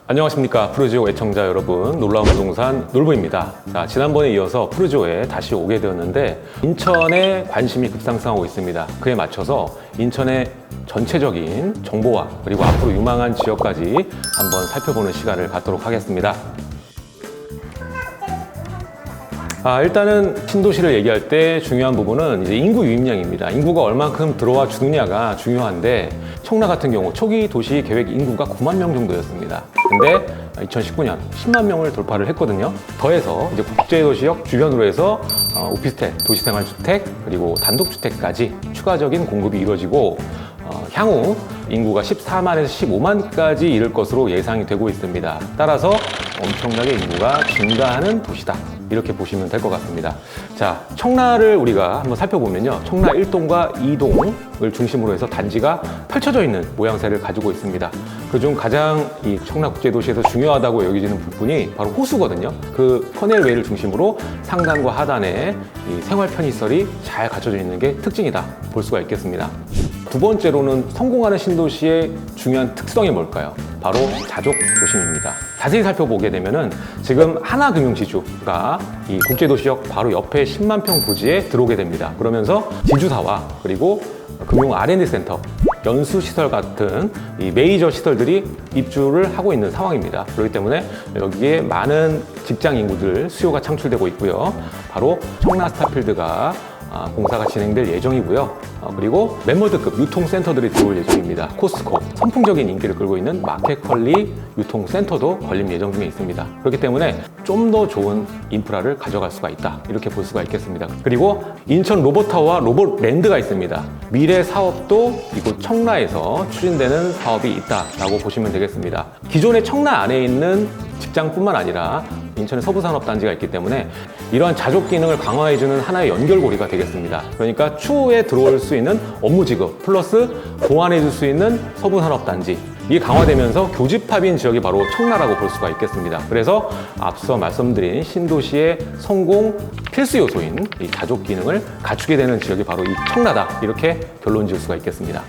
안녕하십니까, 푸르지오 애청자 여러분. 놀라운 부동산 놀부입니다. 자, 지난번에 이어서 푸르지오에 다시 오게 되었는데 인천에 관심이 급상승하고 있습니다. 그에 맞춰서 인천의 전체적인 정보와 그리고 앞으로 유망한 지역까지 한번 살펴보는 시간을 갖도록 하겠습니다. 일단은 신도시를 얘기할 때 중요한 부분은 이제 인구 유입량입니다. 인구가 얼만큼 들어와 주느냐가 중요한데, 청라 같은 경우 초기 도시 계획 인구가 9만 명 정도였습니다. 근데 2019년 10만 명을 돌파를 했거든요. 더해서 이제 국제도시역 주변으로 해서 오피스텔, 도시생활주택, 그리고 단독주택까지 추가적인 공급이 이루어지고 향후 인구가 14만에서 15만까지 이를 것으로 예상이 되고 있습니다. 따라서 엄청나게 인구가 증가하는 도시다, 이렇게 보시면 될 것 같습니다. 자, 청라를 우리가 한번 살펴보면요, 청라 1동과 2동을 중심으로 해서 단지가 펼쳐져 있는 모양새를 가지고 있습니다. 그중 가장 이 청라 국제도시에서 중요하다고 여겨지는 부분이 바로 호수거든요. 그 커넬웨이를 중심으로 상단과 하단에 이 생활 편의시설이 잘 갖춰져 있는 게 특징이다 볼 수가 있겠습니다. 두 번째로는 성공하는 신도시의 중요한 특성이 뭘까요? 바로 자족 도심입니다. 자세히 살펴보게 되면은 지금 하나금융지주가 이 국제도시역 바로 옆에 10만 평 부지에 들어오게 됩니다. 그러면서 지주사와 그리고 금융 R&D 센터, 연수시설 같은 이 메이저 시설들이 입주를 하고 있는 상황입니다. 그렇기 때문에 여기에 많은 직장 인구들 수요가 창출되고 있고요. 바로 청라 스타필드가 공사가 진행될 예정이고요. 그리고 멤버드급 유통센터들이 들어올 예정입니다. 코스코, 선풍적인 인기를 끌고 있는 마켓컬리 유통센터도 걸림 예정 중에 있습니다. 그렇기 때문에 좀 더 좋은 인프라를 가져갈 수가 있다, 이렇게 볼 수가 있겠습니다. 그리고 인천 로봇타워와 로봇랜드가 있습니다. 미래 사업도 이곳 청라에서 추진되는 사업이 있다라고 보시면 되겠습니다. 기존의 청라 안에 있는 직장뿐만 아니라 인천의 서부산업단지가 있기 때문에 이러한 자족 기능을 강화해주는 하나의 연결고리가 되겠습니다. 그러니까 추후에 들어올 수 있는 업무 지급 플러스 보완해줄 수 있는 서부산업단지, 이게 강화되면서 교집합인 지역이 바로 청라라고 볼 수가 있겠습니다. 그래서 앞서 말씀드린 신도시의 성공 필수 요소인 이 자족 기능을 갖추게 되는 지역이 바로 이 청라다, 이렇게 결론 지을 수가 있겠습니다.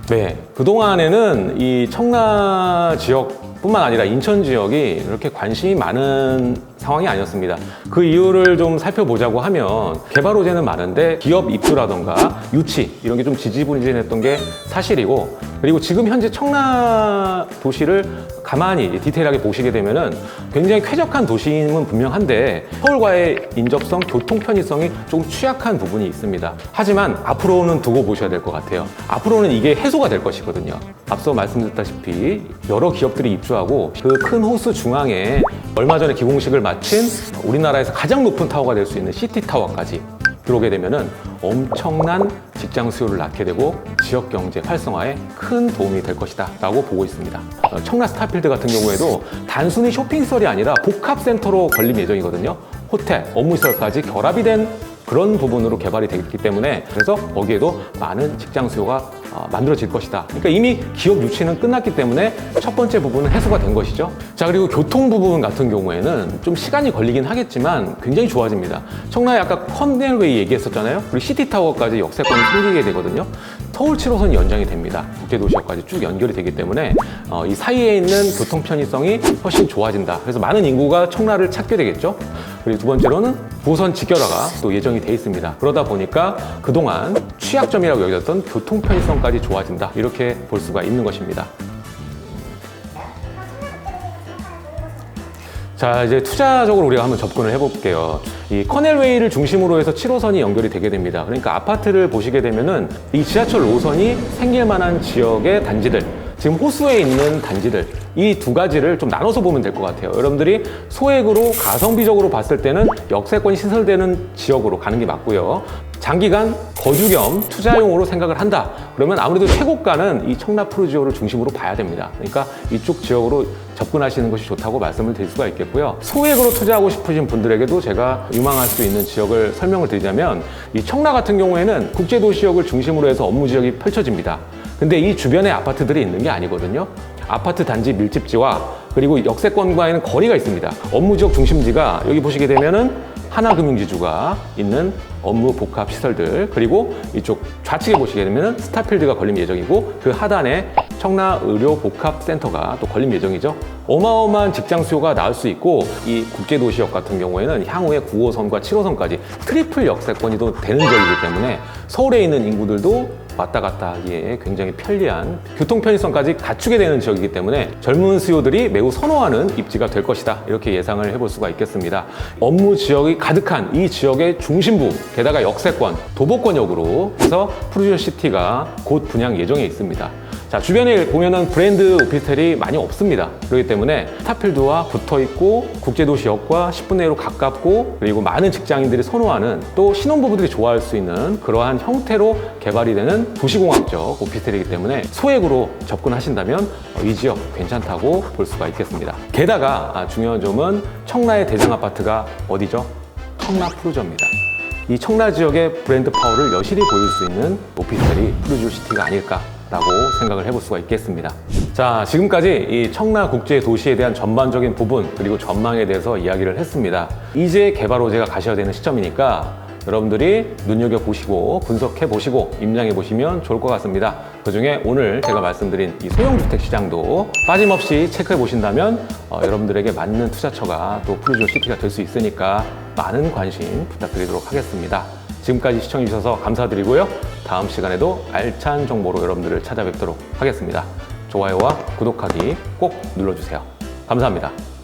네, 그동안에는 이 청라 지역뿐만 아니라 인천 지역이 그렇게 관심이 많은 상황이 아니었습니다. 그 이유를 좀 살펴보자고 하면 개발 호재는 많은데 기업 입주라던가 유치 이런 게 좀 지지부진했던 게 사실이고, 그리고 지금 현재 청라 도시를 가만히 디테일하게 보시게 되면은 굉장히 쾌적한 도시임은 분명한데 서울과의 인접성, 교통 편의성이 조금 취약한 부분이 있습니다. 하지만 앞으로는 두고 보셔야 될 것 같아요. 앞으로는 이게 해소가 될 것이거든요. 앞서 말씀드렸다시피 여러 기업들이 입주하고 그 큰 호수 중앙에 얼마 전에 기공식을 마친 우리나라에서 가장 높은 타워가 될 수 있는 시티타워까지 들어오게 되면은 엄청난 직장 수요를 낳게 되고 지역 경제 활성화에 큰 도움이 될 것이다 라고 보고 있습니다. 청라 스타필드 같은 경우에도 단순히 쇼핑시설이 아니라 복합센터로 걸림 예정이거든요. 호텔, 업무시설까지 결합이 된 그런 부분으로 개발이 되기 때문에, 그래서 거기에도 많은 직장 수요가 만들어질 것이다. 그러니까 이미 기업 유치는 끝났기 때문에 첫 번째 부분은 해소가 된 것이죠. 자, 그리고 교통 부분 같은 경우에는 좀 시간이 걸리긴 하겠지만 굉장히 좋아집니다. 청라에 아까 커넬웨이 얘기했었잖아요. 그리고 시티타워까지 역세권이 생기게 되거든요. 서울 7호선이 연장이 됩니다. 국제도시역까지 쭉 연결이 되기 때문에 이 사이에 있는 교통 편의성이 훨씬 좋아진다. 그래서 많은 인구가 청라를 찾게 되겠죠. 그리고 두 번째로는 부선 직결화가 또 예정이 돼 있습니다. 그러다 보니까 그동안 취약점이라고 여겨졌던 교통 편의성까지 좋아진다, 이렇게 볼 수가 있는 것입니다. 자, 이제 투자적으로 우리가 한번 접근을 해볼게요. 이 커넬웨이를 중심으로 해서 7호선이 연결이 되게 됩니다. 그러니까 아파트를 보시게 되면은 이 지하철 노선이 생길 만한 지역의 단지들, 지금 호수에 있는 단지들, 이 두 가지를 좀 나눠서 보면 될 것 같아요. 여러분들이 소액으로 가성비적으로 봤을 때는 역세권이 시설되는 지역으로 가는 게 맞고요. 장기간 거주 겸 투자용으로 생각을 한다, 그러면 아무래도 최고가는 이 청라 푸르지오를 중심으로 봐야 됩니다. 그러니까 이쪽 지역으로 접근하시는 것이 좋다고 말씀을 드릴 수가 있겠고요. 소액으로 투자하고 싶으신 분들에게도 제가 유망할 수 있는 지역을 설명을 드리자면, 이 청라 같은 경우에는 국제도시역을 중심으로 해서 업무 지역이 펼쳐집니다. 근데 이 주변에 아파트들이 있는 게 아니거든요. 아파트 단지 밀집지와 그리고 역세권과는 거리가 있습니다. 업무 지역 중심지가 여기 보시게 되면은 하나금융지주가 있는 업무 복합 시설들, 그리고 이쪽 좌측에 보시게 되면 스타필드가 걸릴 예정이고, 그 하단에 청라의료복합센터가 또 걸림 예정이죠. 어마어마한 직장 수요가 나올 수 있고, 이 국제도시역 같은 경우에는 향후에 9호선과 7호선까지 트리플 역세권이 또 되는 지역이기 때문에 서울에 있는 인구들도 왔다 갔다 하기에 굉장히 편리한 교통 편의성까지 갖추게 되는 지역이기 때문에 젊은 수요들이 매우 선호하는 입지가 될 것이다, 이렇게 예상을 해볼 수가 있겠습니다. 업무 지역이 가득한 이 지역의 중심부, 게다가 역세권, 도보권역으로 해서 푸르지오시티가 곧 분양 예정에 있습니다. 자, 주변에 보면은 브랜드 오피스텔이 많이 없습니다. 그렇기 때문에 스타필드와 붙어 있고 국제도시역과 10분 내로 가깝고, 그리고 많은 직장인들이 선호하는, 또 신혼부부들이 좋아할 수 있는 그러한 형태로 개발이 되는 도시공학적 오피스텔이기 때문에 소액으로 접근하신다면 이 지역 괜찮다고 볼 수가 있겠습니다. 게다가 중요한 점은 청라의 대장 아파트가 어디죠? 청라 푸르저입니다. 이 청라 지역의 브랜드 파워를 여실히 보일 수 있는 오피스텔이 푸르지오시티가 아닐까 라고 생각을 해볼 수가 있겠습니다. 자, 지금까지 이 청라 국제 도시에 대한 전반적인 부분, 그리고 전망에 대해서 이야기를 했습니다. 이제 개발 호재가 가셔야 되는 시점이니까 여러분들이 눈여겨보시고 분석해보시고 입장해보시면 좋을 것 같습니다. 그중에 오늘 제가 말씀드린 이 소형주택 시장도 빠짐없이 체크해보신다면 여러분들에게 맞는 투자처가 또 푸르지오시티가 될 수 있으니까 많은 관심 부탁드리도록 하겠습니다. 지금까지 시청해주셔서 감사드리고요. 다음 시간에도 알찬 정보로 여러분들을 찾아뵙도록 하겠습니다. 좋아요와 구독하기 꼭 눌러주세요. 감사합니다.